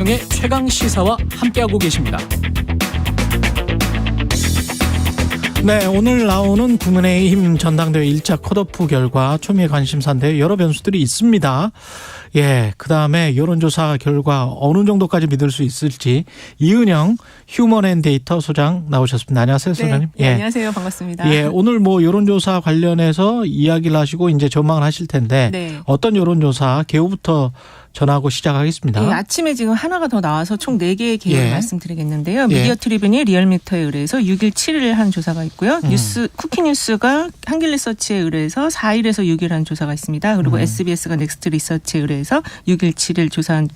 의 최강 시사와 함께하고 계십니다. 네, 오늘 나오는 국민의힘 전당대회 1차 컷오프 결과 초미의 관심사인데 여러 변수들이 있습니다. 예, 그다음에 여론조사 결과 어느 정도까지 믿을 수 있을지 이은영 휴먼앤데이터 소장 나오셨습니다. 안녕하세요, 소장님. 네, 예. 안녕하세요. 반갑습니다. 예, 오늘 여론조사 관련해서 이야기를 하시고 이제 전망을 하실 텐데 네. 어떤 여론조사 개요부터 전하고 시작하겠습니다. 네, 아침에 지금 하나가 더 나와서 총 4개의 개요를 말씀드리겠는데요. 미디어 트리뷴이 리얼미터에 의뢰해서 6일 7일 한 조사가 있고요. 쿠키뉴스가 한길리서치에 의뢰해서 4일에서 6일 한 조사가 있습니다. 그리고 SBS가 넥스트 리서치에 의뢰해서 6일 7일 조사한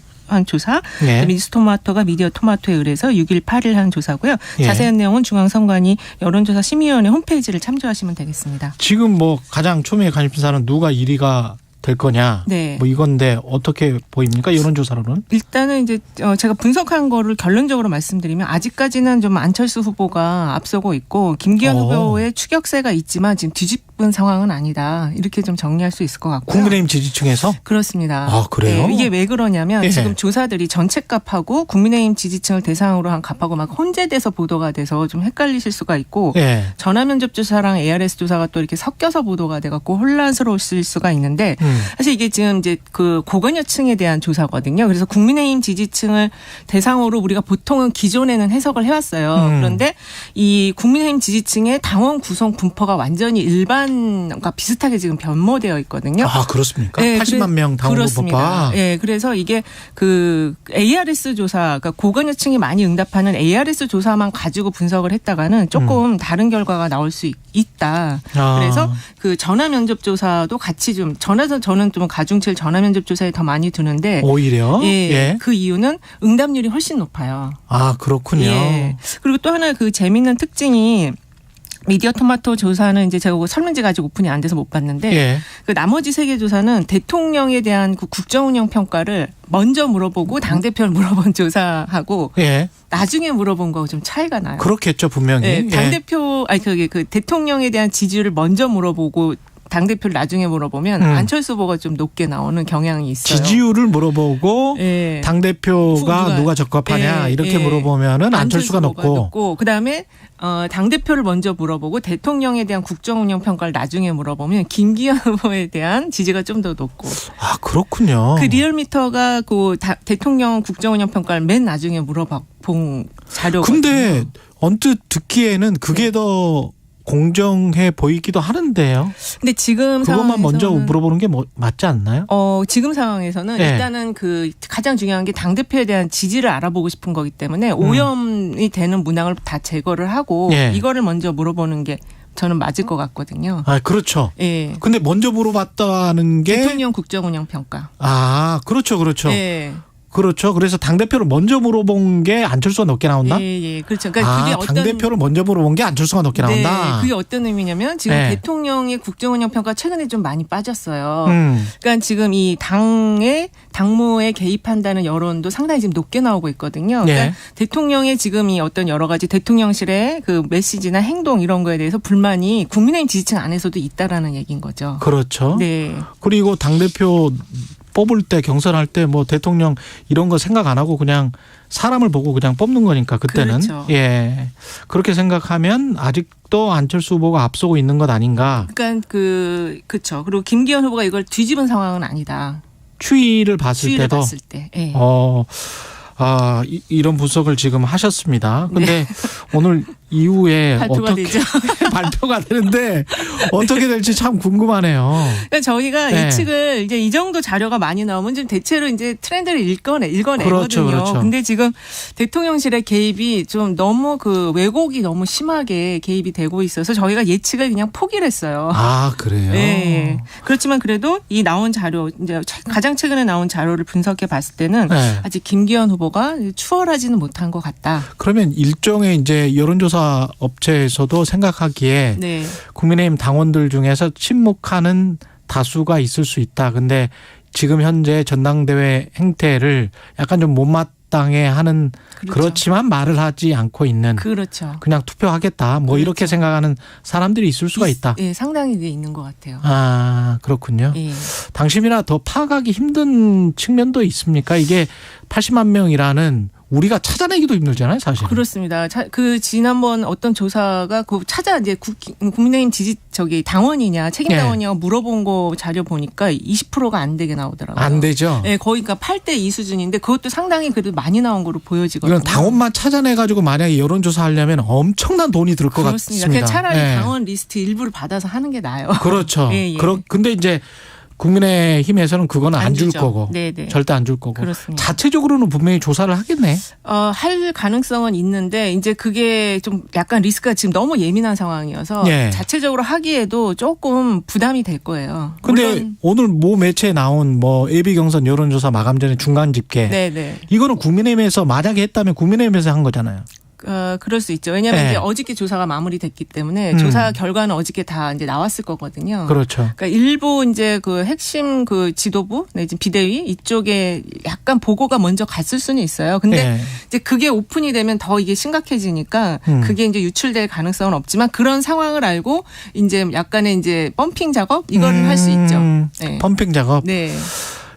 조사, 미스토마토가 미디어 토마토에 의뢰해서 6일 8일 한 조사고요. 자세한 내용은 중앙선관위 여론조사 심의위원회 홈페이지를 참조하시면 되겠습니다. 지금 가장 초미의 관심사는 누가 1위가 될 거냐. 네. 이건데 어떻게 보입니까? 여론조사로는? 일단은 이제 제가 분석한 거를 결론적으로 말씀드리면 아직까지는 좀 안철수 후보가 앞서고 있고 김기현 후보의 추격세가 있지만 지금 뒤집은 상황은 아니다. 이렇게 좀 정리할 수 있을 것 같고요. 국민의힘 지지층에서? 그렇습니다. 아, 그래요? 네, 이게 왜 그러냐면 지금 조사들이 전체 값하고 국민의힘 지지층을 대상으로 한 값하고 막 혼재돼서 보도가 돼서 좀 헷갈리실 수가 있고 전화면접 조사랑 ARS 조사가 또 이렇게 섞여서 보도가 돼갖고 혼란스러우실 수가 있는데 사실 이게 지금 이제 그 고관여층에 대한 조사거든요. 그래서 국민의힘 지지층을 대상으로 우리가 보통은 기존에는 해석을 해왔어요. 그런데 이 국민의힘 지지층의 당원 구성 분포가 완전히 일반과 비슷하게 지금 변모되어 있거든요. 아, 그렇습니까? 네, 80만 명 당원 분포가. 네, 그래서 이게 그 ARS 조사, 그러니까 고관여층이 많이 응답하는 ARS 조사만 가지고 분석을 했다가는 조금 다른 결과가 나올 수 있다. 그래서 그 전화 면접 조사도 같이 좀 저는 좀 가중치를 전화 면접 조사에 더 많이 두는데 오히려 그 이유는 응답률이 훨씬 높아요. 아, 그렇군요. 그리고 또 하나 그 재미있는 특징이 미디어 토마토 조사는 이제 제가 설문지가 아직 오픈이 안 돼서 못 봤는데 그 나머지 3개 조사는 대통령에 대한 그 국정운영 평가를 먼저 물어보고 당대표를 물어본 조사하고 나중에 물어본 거하고 좀 차이가 나요. 그렇겠죠, 분명히. 당대표 그 대통령에 대한 지지율을 먼저 물어보고 당대표를 나중에 물어보면 안철수 후보가 좀 높게 나오는 경향이 있어요. 지지율을 물어보고 당대표가 누가 적합하냐 이렇게 물어보면은 안철수가 높고 그다음에 당대표를 먼저 물어보고 대통령에 대한 국정운영 평가를 나중에 물어보면 김기현 후보에 대한 지지가 좀 더 높고. 아, 그렇군요. 그 리얼미터가 그 대통령 국정운영 평가를 맨 나중에 물어본 자료거든요. 근데 언뜻 듣기에는 그게 더 공정해 보이기도 하는데요. 근데 지금 그것만 먼저 물어보는 게 맞지 않나요? 지금 상황에서는 일단은 그 가장 중요한 게 당대표에 대한 지지를 알아보고 싶은 거기 때문에 오염이 되는 문항을 다 제거를 하고 이거를 먼저 물어보는 게 저는 맞을 것 같거든요. 아, 그렇죠. 근데 먼저 물어봤다는 게 대통령 국정운영 평가. 아, 그렇죠. 그렇죠. 그래서 당대표를 먼저 물어본 게 안철수가 높게 나온다? 그렇죠. 그러니까 그게 당대표를 먼저 물어본 게 안철수가 높게 나온다? 그게 어떤 의미냐면 지금 대통령의 국정운영 평가 최근에 좀 많이 빠졌어요. 그러니까 지금 이 당무에 개입한다는 여론도 상당히 지금 높게 나오고 있거든요. 그러니까 대통령의 지금 이 어떤 여러 가지 대통령실의 그 메시지나 행동 이런 거에 대해서 불만이 국민의힘 지지층 안에서도 있다라는 얘기인 거죠. 그렇죠. 그리고 당대표 뽑을 때 경선할 때 대통령 이런 거 생각 안 하고 그냥 사람을 보고 그냥 뽑는 거니까 그때는 그렇게 생각하면 아직도 안철수 후보가 앞서고 있는 것 아닌가. 그러니까 그렇죠. 그리고 김기현 후보가 이걸 뒤집은 상황은 아니다. 추이를 봤을 때도. 이런 분석을 지금 하셨습니다. 근데 오늘 이후에 발표가 되는데 어떻게 될지 참 궁금하네요. 그러니까 저희가 예측을 이제 이 정도 자료가 많이 나오면 좀 대체로 이제 트렌드를 읽어내거든요. 그렇죠. 근데 지금 대통령실의 개입이 좀 너무 그 왜곡이 너무 심하게 개입이 되고 있어서 저희가 예측을 그냥 포기를 했어요. 아, 그래요? 그렇지만 그래도 이 나온 자료, 이제 가장 최근에 나온 자료를 분석해 봤을 때는 아직 김기현 후보가 추월하지는 못한 것 같다. 그러면 일종의 이제 여론조사 업체에서도 생각하기에 국민의힘 당원들 중에서 침묵하는 다수가 있을 수 있다. 근데 지금 현재 전당대회 행태를 약간 좀 못마땅 마땅해 하는 그렇죠. 그렇지만 말을 하지 않고 있는 그렇죠. 그냥 투표하겠다 뭐 그렇죠. 이렇게 생각하는 사람들이 있을 수가 있다. 예, 상당히 있는 것 같아요. 아 그렇군요. 예. 당심이나 더 파악하기 힘든 측면도 있습니까? 이게 80만 명이라는 우리가 찾아내기도 힘들잖아요, 사실. 그렇습니다. 그 지난번 어떤 조사가 그 이제 국민의힘 당원이냐 책임 당원이냐고 물어본 거 자료 보니까 20%가 안 되게 나오더라고요. 안 되죠. 네, 거의 그러니까 8대2 수준인데 그것도 상당히 그래도 많이 나온 거로 보여지거든요. 이건 당원만 찾아내 가지고 만약에 여론조사 하려면 엄청난 돈이 들 것 같습니다. 그냥 차라리 당원 리스트 일부를 받아서 하는 게 나아요. 그렇죠. 예. 근데 이제 국민의힘에서는 그거는 안 줄 거고. 네네. 절대 안 줄 거고. 그렇습니다. 자체적으로는 분명히 조사를 하겠네. 할 가능성은 있는데 이제 그게 좀 약간 리스크가 지금 너무 예민한 상황이어서 자체적으로 하기에도 조금 부담이 될 거예요. 근데 오늘 모 매체에 나온 뭐 예비경선 여론조사 마감 전에 중간 집계. 네네. 이거는 국민의힘에서 만약에 했다면 국민의힘에서 한 거잖아요. 그럴 수 있죠. 왜냐하면 이제 어저께 조사가 마무리됐기 때문에 조사 결과는 어저께 다 이제 나왔을 거거든요. 그렇죠. 그러니까 일부 이제 그 핵심 그 지도부 내지 비대위 이쪽에 약간 보고가 먼저 갔을 수는 있어요. 근데 이제 그게 오픈이 되면 더 이게 심각해지니까 그게 이제 유출될 가능성은 없지만 그런 상황을 알고 이제 약간의 이제 펌핑 작업 이거는 할 수 있죠. 네. 펌핑 작업. 네.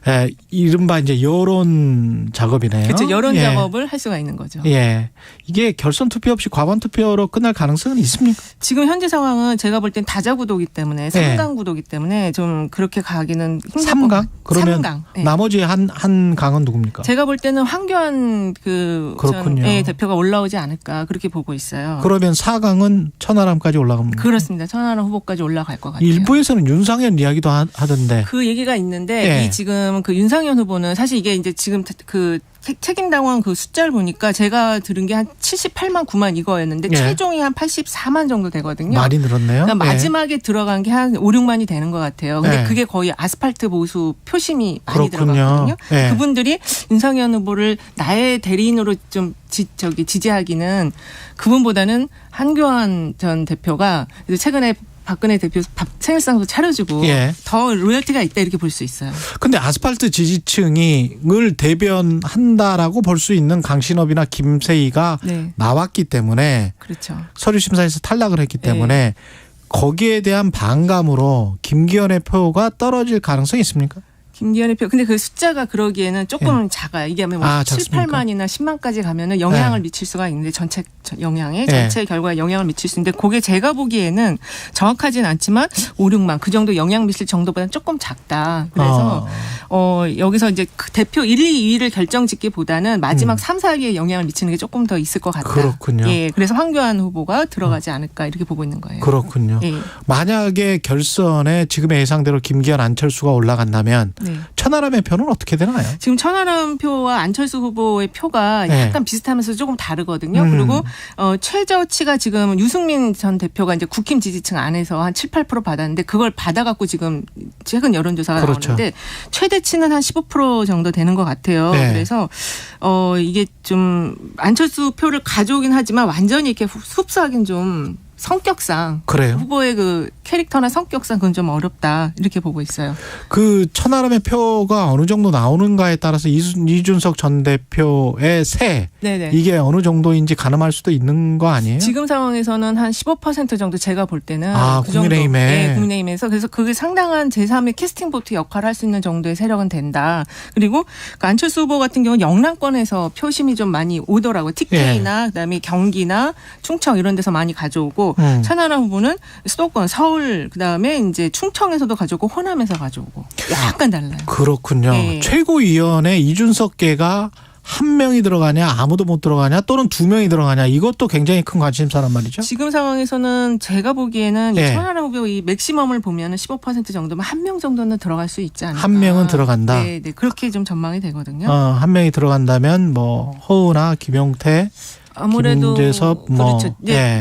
예, 이른바 이제 여론 작업이네요. 그렇죠. 여론 작업을 할 수가 있는 거죠. 예. 이게 결선 투표 없이 과반 투표로 끝날 가능성은 있습니까? 지금 현재 상황은 제가 볼 땐 다자구도기 때문에 3강 구도기 때문에 좀 그렇게 가기는 힘들 3강? 그러면 3강. 나머지 한 강은 누굽니까? 제가 볼 때는 황교안 그렇군요. 대표가 올라오지 않을까 그렇게 보고 있어요. 그러면 4강은 천하람까지 올라갑니다. 그렇습니다. 천하람 후보까지 올라갈 것 같아요. 일부에서는 윤상현 이야기도 하던데. 그 얘기가 있는데 이 지금 그 윤상현 후보는 사실 이게 이제 지금 그 책임당원 그 숫자를 보니까 제가 들은 게 한 78만 9만 이거였는데 최종이 한 84만 정도 되거든요. 많이 늘었네요. 그러니까 마지막에 들어간 게 한 5, 6만이 되는 것 같아요. 근데 그게 거의 아스팔트 보수 표심이 많이 들어갔거든요. 그분들이 윤상현 후보를 나의 대리인으로 좀 지지하기는 그분보다는 한교안 전 대표가 최근에 박근혜 대표 생일상도 차려주고 더 로열티가 있다 이렇게 볼 수 있어요. 근데 아스팔트 지지층을 대변한다라고 볼 수 있는 강신업이나 김세희가 나왔기 때문에 그렇죠. 서류심사에서 탈락을 했기 때문에 거기에 대한 반감으로 김기현의 표가 떨어질 가능성이 있습니까? 김기현의 표. 근데 그 숫자가 그러기에는 조금 작아요. 이게 뭐 7, 8만이나 10만까지 가면은 영향을 미칠 수가 있는데 전체 결과에 영향을 미칠 수 있는데 그게 제가 보기에는 정확하진 않지만 5, 6만 그 정도 영향 미칠 정도보다는 조금 작다. 그래서 여기서 이제 그 대표 1, 2위를 결정짓기보다는 마지막 3, 4위에 영향을 미치는 게 조금 더 있을 것 같다. 그렇군요. 예, 그래서 황교안 후보가 들어가지 않을까 이렇게 보고 있는 거예요. 그렇군요. 만약에 결선에 지금의 예상대로 김기현 안철수가 올라간다면 천하람의 표는 어떻게 되나요? 지금 천하람 표와 안철수 후보의 표가 약간 비슷하면서 조금 다르거든요. 그리고 최저치가 지금 유승민 전 대표가 이제 국힘 지지층 안에서 한 7, 8% 받았는데 그걸 받아갖고 지금 최근 여론조사가 나오는데 최대치는 한 15% 정도 되는 것 같아요. 그래서 이게 좀 안철수 표를 가져오긴 하지만 완전히 이렇게 흡수하긴 좀 성격상 후보의 그 캐릭터나 성격상 그건 좀 어렵다 이렇게 보고 있어요. 그 천하람의 표가 어느 정도 나오는가에 따라서 이준석 전 대표의 세 이게 어느 정도인지 가늠할 수도 있는 거 아니에요? 지금 상황에서는 한 15% 정도 제가 볼 때는 그 국민의힘에 국민의힘에서 그래서 그게 상당한 제3의 캐스팅 보트 역할을 할 수 있는 정도의 세력은 된다. 그리고 그 안철수 후보 같은 경우는 영남권에서 표심이 좀 많이 오더라고요. TK나 그다음에 경기나 충청 이런 데서 많이 가져오고 천하람 후보는 수도권 서울 그다음에 이제 충청에서도 가져오고 호남에서 가져오고 약간 달라요. 그렇군요. 최고위원회 이준석계가 한 명이 들어가냐 아무도 못 들어가냐 또는 두 명이 들어가냐 이것도 굉장히 큰 관심사란 말이죠. 지금 상황에서는 제가 보기에는 이 천하람 후보 이 맥시멈을 보면 15% 정도면 한 명 정도는 들어갈 수 있지 않을까. 한 명은 들어간다. 네, 그렇게 좀 전망이 되거든요. 한 명이 들어간다면 뭐 허우나 김용태 아무래도 김재섭 그렇죠.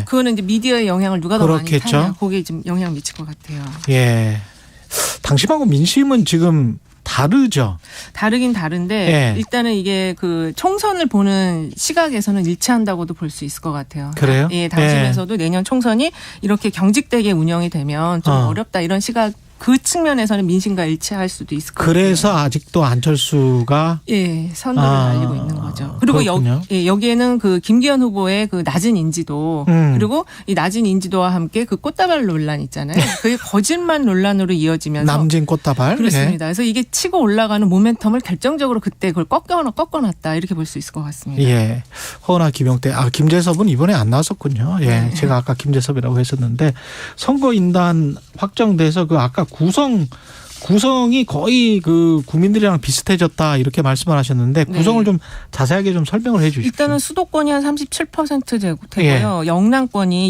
그거는 이제 미디어의 영향을 누가 더 많이 타냐. 그게 좀 영향 미칠 것 같아요. 당심하고 민심은 지금 다르죠. 다르긴 다른데 일단은 이게 그 총선을 보는 시각에서는 일치한다고도 볼 수 있을 것 같아요. 그래요? 당심에서도 내년 총선이 이렇게 경직되게 운영이 되면 좀 어렵다 이런 시각 그 측면에서는 민심과 일치할 수도 있을 것 같아요. 그래서 아직도 안철수가 선두를 달리고 있는 거죠. 그리고 여기에는 그 김기현 후보의 그 낮은 인지도 그리고 이 낮은 인지도와 함께 그 꽃다발 논란 있잖아요. 그게 거짓말 논란으로 이어지면서 남진 꽃다발. 그렇습니다. 그래서 이게 치고 올라가는 모멘텀을 결정적으로 그때 그걸 꺾어놨다 이렇게 볼 수 있을 것 같습니다. 예. 허은하 김용태. 김재섭은 이번에 안 나왔었군요. 예. 네. 제가 아까 김재섭이라고 했었는데 선거인단 확정돼서 그 아까 구성이 거의 그 국민들이랑 비슷해졌다 이렇게 말씀을 하셨는데 구성을 좀 자세하게 좀 설명을 해 주십시오. 일단은 수도권이 한 37% 되고요.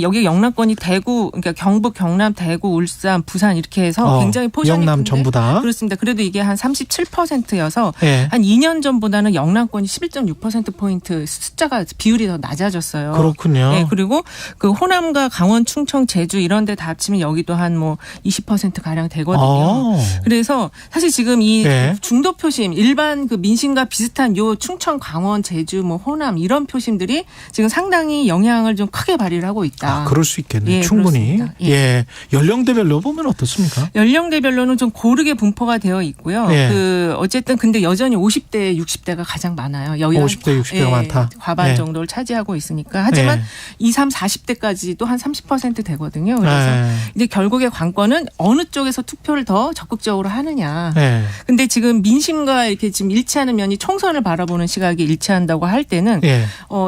여기 영남권이 대구, 그러니까 경북, 경남, 대구, 울산, 부산 이렇게 해서 굉장히 포션이 영남 큰데 전부 다. 그렇습니다. 그래도 이게 한 37%여서 한 2년 전보다는 영남권이 11.6%포인트 숫자가 비율이 더 낮아졌어요. 그렇군요. 네, 그리고 그 호남과 강원, 충청, 제주 이런 데 다 합치면 여기도 한 뭐 20% 가량 되거든요. 그래서 사실 지금 이 중도 표심 일반 그 민심과 비슷한 요 충청, 강원, 제주, 뭐 호남 이런 표심들이 지금 상당히 영향을 좀 크게 발휘를 하고 있다. 그럴 수 있겠네요. 충분히. 연령대별로 보면 어떻습니까? 연령대별로는 좀 고르게 분포가 되어 있고요. 어쨌든 근데 여전히 50대, 60대가 가장 많아요. 50대, 60대가 많다. 과반 정도를 차지하고 있으니까. 하지만 20, 30, 40대까지도 한 30% 되거든요. 그래서 이제 결국에 관건은 어느 쪽에서 투표를 더 적극적으로 하느냐. 근데 지금 민심과 이렇게 지금 일치하는 면이 총선을 바라보는 시각이 일치한다고 할 때는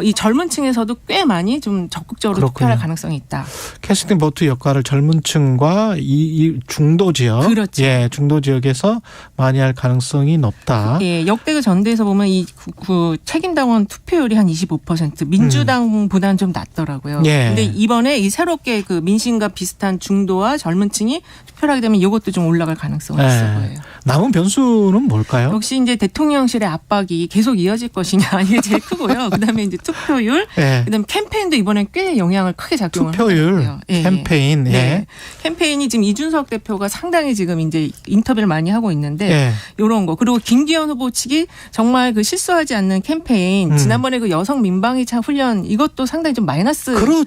이 젊은 층에서도 꽤 많이 좀 적극적으로 투표할 가능성이 있다. 캐스팅 보트 역할을 젊은 층과 이 중도 지역, 그렇죠. 중도 지역에서 많이 할 가능성이 높다. 역대 그 전대에서 보면 이 책임당원 투표율이 한 25%, 민주당보다는 좀 낮더라고요. 근데 이번에 이 새롭게 그 민심과 비슷한 중도와 젊은 층이 투표를 하게 되면 이것도 좀 올라갈 가능성이 있어 보여요. 남은 변수는 뭘까요? 역시 이제 대통령실의 압박이 계속 이어질 것이냐 이게 제일 크고요. 그다음에 이제 투표율, 그다음에 캠페인도 이번엔 꽤 영향을 크게 작용을 하고요. 캠페인, 캠페인이 지금 이준석 대표가 상당히 지금 이제 인터뷰를 많이 하고 있는데 이런 거 그리고 김기현 후보 측이 정말 그 실수하지 않는 캠페인 지난번에 그 여성 민방위차 훈련 이것도 상당히 좀 마이너스 그런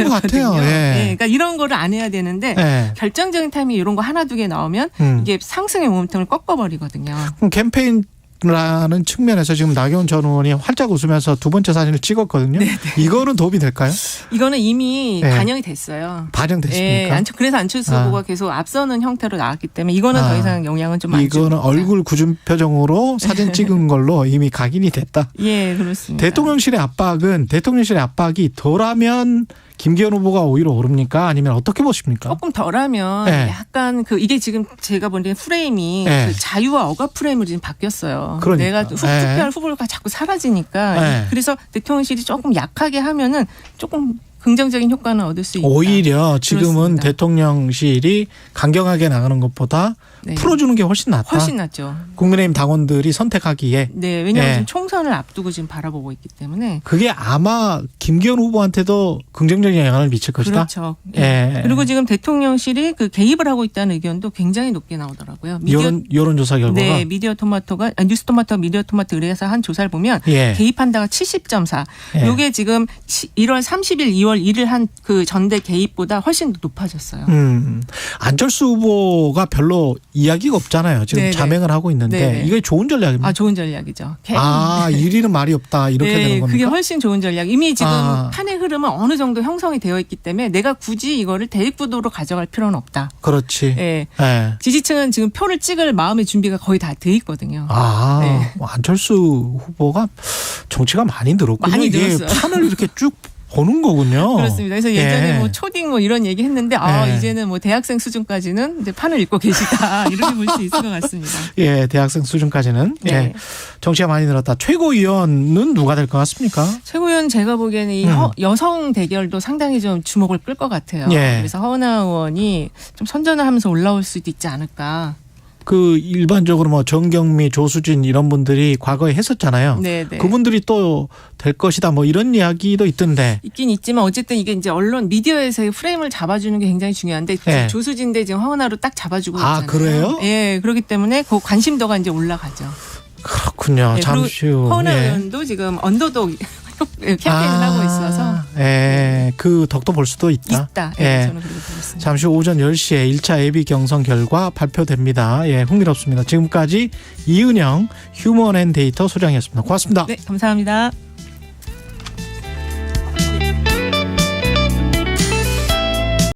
것 같아요. 그러니까 이런 거를 안 해야 되는데 결정적인 타이밍 이런 거 하나 두 개 나오면 이게 상승의 모멘텀을 꺾어버리거든요. 그럼 캠페인라는 측면에서 지금 나경원 전 의원이 활짝 웃으면서 두 번째 사진을 찍었거든요. 이거는 도움이 될까요? 이거는 이미 반영이 됐어요. 반영됐습니까? 그래서 안철수 후보가 계속 앞서는 형태로 나왔기 때문에 이거는 더 이상 영향은 좀 안 줍니다. 이거는 얼굴 굳은 표정으로 사진 찍은 걸로 이미 각인이 됐다. 그렇습니다. 대통령실의 압박이 덜하면 김기현 후보가 오히려 오릅니까? 아니면 어떻게 보십니까? 조금 덜하면 약간 이게 지금 제가 보기엔 프레임이 그 자유와 억압 프레임으로 지금 바뀌었어요. 그러니까. 내가 투표할 후보가 자꾸 사라지니까 그래서 대통령실이 조금 약하게 하면은 조금 긍정적인 효과는 얻을 수 있다. 오히려 지금은 그렇습니다. 대통령실이 강경하게 나가는 것보다 풀어주는 게 훨씬 낫다. 훨씬 낫죠. 국민의힘 당원들이 선택하기에. 왜냐하면 지금 총선을 앞두고 지금 바라보고 있기 때문에. 그게 아마 김기현 후보한테도 긍정적인 영향을 미칠 것이다. 그렇죠. 그리고 지금 대통령실이 그 개입을 하고 있다는 의견도 굉장히 높게 나오더라고요. 여론조사 결과가. 뉴스토마토 미디어토마토 의뢰해서 한 조사를 보면 개입한다가 70.4. 이게 지금 1월 30일, 2월 1일 한 그 전대 개입보다 훨씬 더 높아졌어요. 안철수 후보가 별로 이야기가 없잖아요. 지금 자맹을 하고 있는데 이게 좋은 전략입니다. 좋은 전략이죠. 1위는 말이 없다 이렇게 되는 겁니까? 그게 훨씬 좋은 전략. 이미 지금 판의 흐름은 어느 정도 형성이 되어 있기 때문에 내가 굳이 이거를 대립구도로 가져갈 필요는 없다. 그렇지. 지지층은 지금 표를 찍을 마음의 준비가 거의 다 돼 있거든요. 안철수 후보가 정치가 많이 늘었군요. 많이 이게 늘었어요. 판을 이렇게 쭉 보는 거군요. 그렇습니다. 그래서 예전에 뭐 초딩 뭐 이런 얘기 했는데 이제는 뭐 대학생 수준까지는 이제 판을 읽고 계시다 이렇게 볼 수 있을 것 같습니다. 대학생 수준까지는 정치가 많이 늘었다. 최고위원은 누가 될 것 같습니까? 최고위원 제가 보기에는 이 여성 대결도 상당히 좀 주목을 끌 것 같아요. 그래서 허은하 의원이 좀 선전을 하면서 올라올 수도 있지 않을까. 일반적으로 뭐 정경미, 조수진 이런 분들이 과거에 했었잖아요. 그분들이 또 될 것이다 뭐 이런 이야기도 있던데. 있긴 있지만 어쨌든 이게 이제 언론 미디어에서의 프레임을 잡아주는 게 굉장히 중요한데 조수진 대 지금 허은하로 딱 잡아주고 있잖아요. 그래요? 그렇기 때문에 그 관심도가 이제 올라가죠. 그렇군요. 잠시 후. 허은하 의원도 지금 언더독 캠페인을 하고 있어서. 그 덕도 볼 수도 있다. 저는 그렇게 보고 있습니다. 잠시 후 오전 10시에 1차 예비 경선 결과 발표됩니다. 흥미롭습니다. 지금까지 이은영 휴먼앤데이터 소장이었습니다. 고맙습니다. 네, 감사합니다.